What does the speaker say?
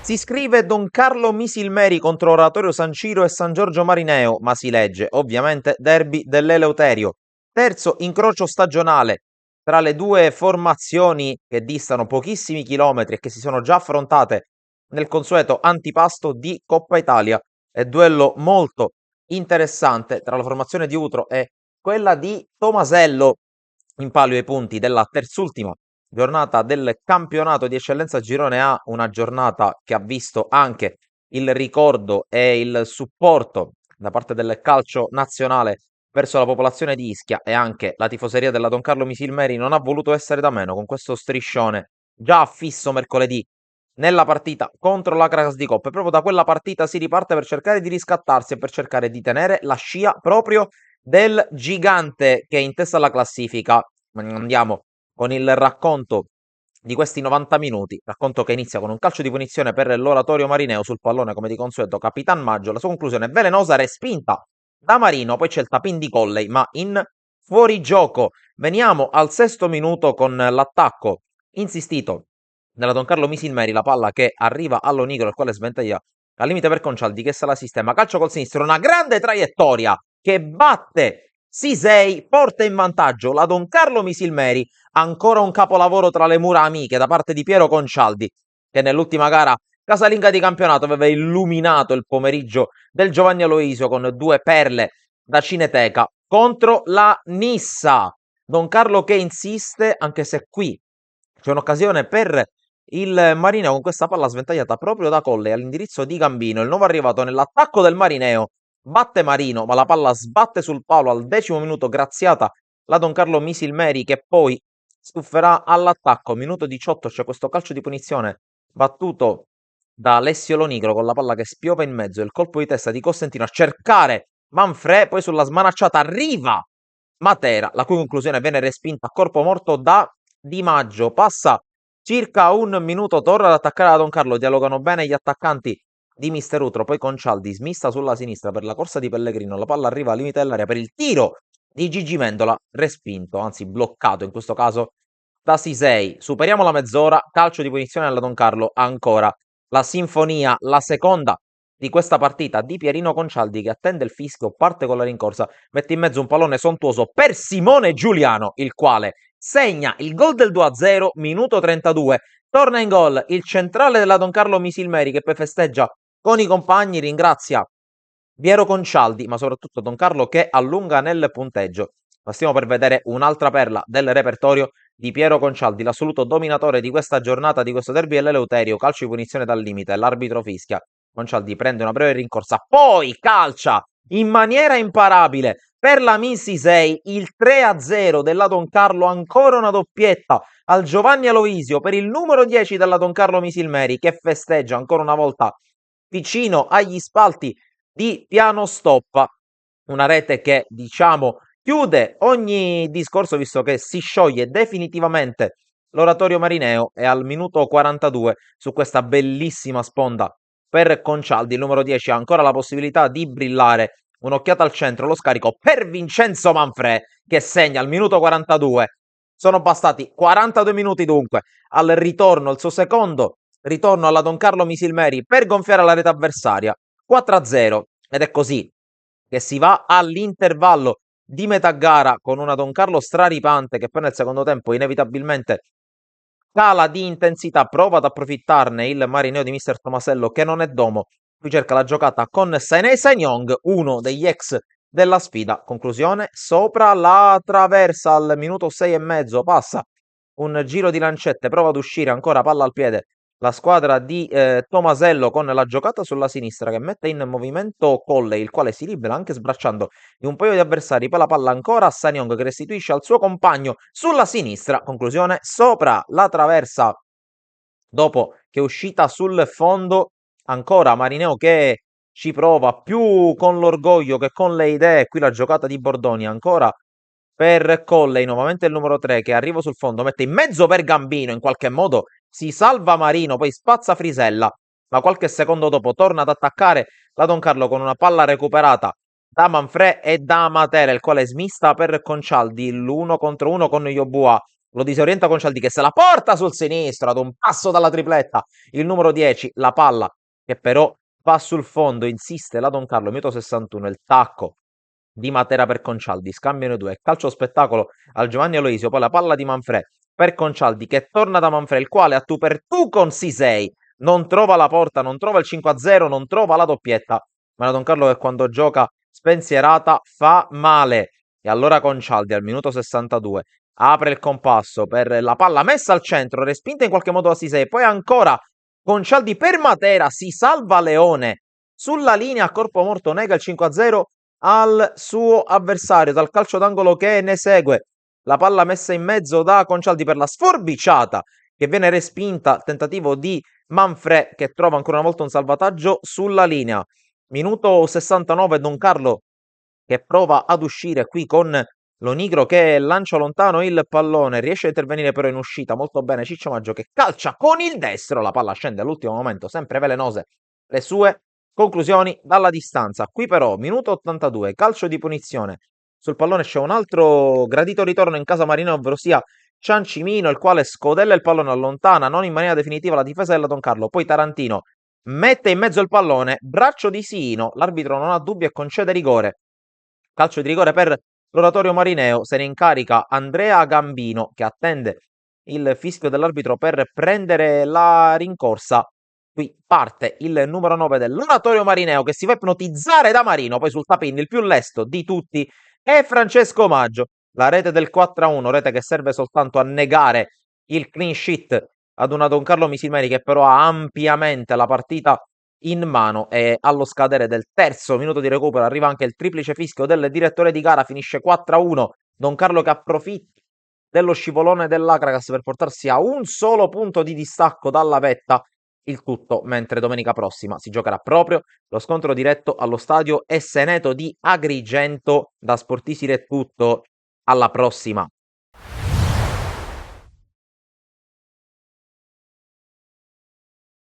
Si scrive Don Carlo Misilmeri contro Oratorio San Ciro e San Giorgio Marineo, ma si legge ovviamente Derby dell'Eleuterio. Terzo incrocio stagionale tra le due formazioni che distano pochissimi chilometri e che si sono già affrontate nel consueto antipasto di Coppa Italia. È duello molto interessante tra la formazione di Utro e quella di Tomasello, in palio ai punti della terzultima giornata del campionato di eccellenza Girone A, una giornata che ha visto anche il ricordo e il supporto da parte del calcio nazionale verso la popolazione di Ischia, e anche la tifoseria della Don Carlo Misilmeri non ha voluto essere da meno con questo striscione già affisso mercoledì nella partita contro la Cras di Coppa. E proprio da quella partita si riparte per cercare di riscattarsi e per cercare di tenere la scia proprio del gigante che è in testa alla classifica. Andiamo con il racconto di questi 90 minuti, racconto che inizia con un calcio di punizione per l'Oratorio Marineo sul pallone, come di consueto Capitan Maggio. La sua conclusione è velenosa, respinta da Marino, poi c'è il tapin di Colley, ma in fuorigioco. Veniamo al sesto minuto con l'attacco insistito della Don Carlo Misilmeri, la palla che arriva all'Onigro, il quale sventaglia al limite per Concialdi che se la sistema, calcio col sinistro, una grande traiettoria che batte Sisei, porta in vantaggio la Don Carlo Misilmeri. Ancora un capolavoro tra le mura amiche da parte di Piero Concialdi, che nell'ultima gara casalinga di campionato aveva illuminato il pomeriggio del Giovanni Aloisio con due perle da Cineteca contro la Nissa. Don Carlo che insiste, anche se qui c'è un'occasione per il Marineo con questa palla sventagliata proprio da Colle all'indirizzo di Gambino, il nuovo arrivato nell'attacco del Marineo. Batte Marino, ma la palla sbatte sul palo al 10° minuto, graziata la Don Carlo Misilmeri, che poi stufferà all'attacco. Minuto 18, c'è questo calcio di punizione battuto da Alessio Lonigro con la palla che spiova in mezzo, il colpo di testa di Costantino a cercare Manfrè, poi sulla smanacciata arriva Matera, la cui conclusione viene respinta a corpo morto da Di Maggio. Passa circa un minuto, torna ad attaccare la Don Carlo, dialogano bene gli attaccanti di Mister Utro, poi Concialdi smista sulla sinistra per la corsa di Pellegrino, la palla arriva al limite dell'area per il tiro di Gigi Mendola, respinto, anzi bloccato in questo caso da Sisei. Superiamo la mezz'ora, calcio di punizione alla Don Carlo, ancora la sinfonia, la seconda di questa partita di Pierino Concialdi, che attende il fischio, parte con la rincorsa, mette in mezzo un pallone sontuoso per Simone Giuliano, il quale segna il gol del 2-0, minuto 32. Torna in gol il centrale della Don Carlo Misilmeri, che poi festeggia con i compagni, ringrazia Piero Concialdi, ma soprattutto Don Carlo che allunga nel punteggio. Ma stiamo per vedere un'altra perla del repertorio di Piero Concialdi, l'assoluto dominatore di questa giornata, di questo derby dell'Eleuterio. Calcio di punizione dal limite, l'arbitro fischia. Concialdi prende una breve rincorsa, poi calcia in maniera imparabile per la Misi 6 il 3-0 della Don Carlo, ancora una doppietta al Giovanni Aloisio per il numero 10 della Don Carlo Misilmeri, che festeggia ancora una volta vicino agli spalti di Piano Stoppa. Una rete che, diciamo, chiude ogni discorso, visto che si scioglie definitivamente l'Oratorio Marineo, e al minuto 42 su questa bellissima sponda per Concialdi il numero 10 ha ancora la possibilità di brillare. Un'occhiata al centro, lo scarico per Vincenzo Manfrè, che segna al minuto 42. Sono bastati 42 minuti dunque al ritorno, il suo secondo ritorno alla Don Carlo Misilmeri per gonfiare la rete avversaria. 4-0, ed è così che si va all'intervallo di metà gara con una Don Carlo straripante che poi nel secondo tempo inevitabilmente cala di intensità, prova ad approfittarne il Marineo di Mister Tomasello, che non è domo. Qui cerca la giocata con Sainè Sanyong, uno degli ex della sfida. Conclusione sopra la traversa al minuto 6 e mezzo, passa un giro di lancette, prova ad uscire, ancora palla al piede la squadra di Tomasello con la giocata sulla sinistra che mette in movimento Colley, il quale si libera anche sbracciando di un paio di avversari. Poi la palla ancora a Sanyong, che restituisce al suo compagno sulla sinistra. Conclusione sopra la traversa dopo che è uscita sul fondo. Ancora Marineo che ci prova più con l'orgoglio che con le idee. Qui la giocata di Bordoni ancora per Colley, nuovamente il numero 3 che arriva sul fondo, mette in mezzo per Gambino, in qualche modo si salva Marino, poi spazza Frisella, ma qualche secondo dopo torna ad attaccare la Don Carlo con una palla recuperata da Manfrè e da Matera, il quale smista per Concialdi, l'1 contro 1 con Yobua. lo disorienta Concialdi che se la porta sul sinistro ad un passo dalla tripletta, il numero 10, la palla che però va sul fondo, insiste la Don Carlo, minuto 61, il tacco di Matera per Concialdi, scambiano i due, calcio spettacolo al Giovanni Aloisio, poi la palla di Manfred per Concialdi che torna da Manfred, il quale a tu per tu con Sisei non trova la porta, non trova il 5-0, non trova la doppietta, ma la Don Carlo che quando gioca spensierata fa male. E allora Concialdi al minuto 62 apre il compasso per la palla messa al centro, respinta in qualche modo da Sisei, poi ancora Concialdi per Matera, si salva Leone sulla linea a corpo morto, nega il 5-0 al suo avversario dal calcio d'angolo che ne segue. La palla messa in mezzo da Concialdi per la sforbiciata che viene respinta, tentativo di Manfred che trova ancora una volta un salvataggio sulla linea. Minuto 69, Don Carlo che prova ad uscire qui con lo Nigro che lancia lontano il pallone, riesce a intervenire però in uscita molto bene Ciccio Maggio che calcia con il destro, la palla scende all'ultimo momento, sempre velenose le sue conclusioni dalla distanza. Qui però, minuto 82, calcio di punizione. Sul pallone c'è un altro gradito ritorno in casa Marino, ovvero sia Ciancimino, il quale scodella il pallone, allontana non in maniera definitiva la difesa della Don Carlo. Poi Tarantino mette in mezzo il pallone, braccio di Sino, l'arbitro non ha dubbi e concede rigore. Calcio di rigore per l'oratorio marineo, se ne incarica Andrea Gambino che attende il fischio dell'arbitro per prendere la rincorsa. Qui parte il numero 9 dell'oratorio marineo che si fa ipnotizzare da Marino, poi sul tapin il più lesto di tutti è Francesco Maggio. La rete del 4-1, rete che serve soltanto a negare il clean sheet ad una Don Carlo Misilmeri che però ha ampiamente la partita in mano e allo scadere del terzo minuto di recupero arriva anche il triplice fischio del direttore di gara, finisce 4-1, Don Carlo che approfitta dello scivolone dell'Acragas per portarsi a un solo punto di distacco dalla vetta, il tutto mentre domenica prossima si giocherà proprio lo scontro diretto allo stadio Esseneto di Agrigento. Da Sportisire è tutto, alla prossima.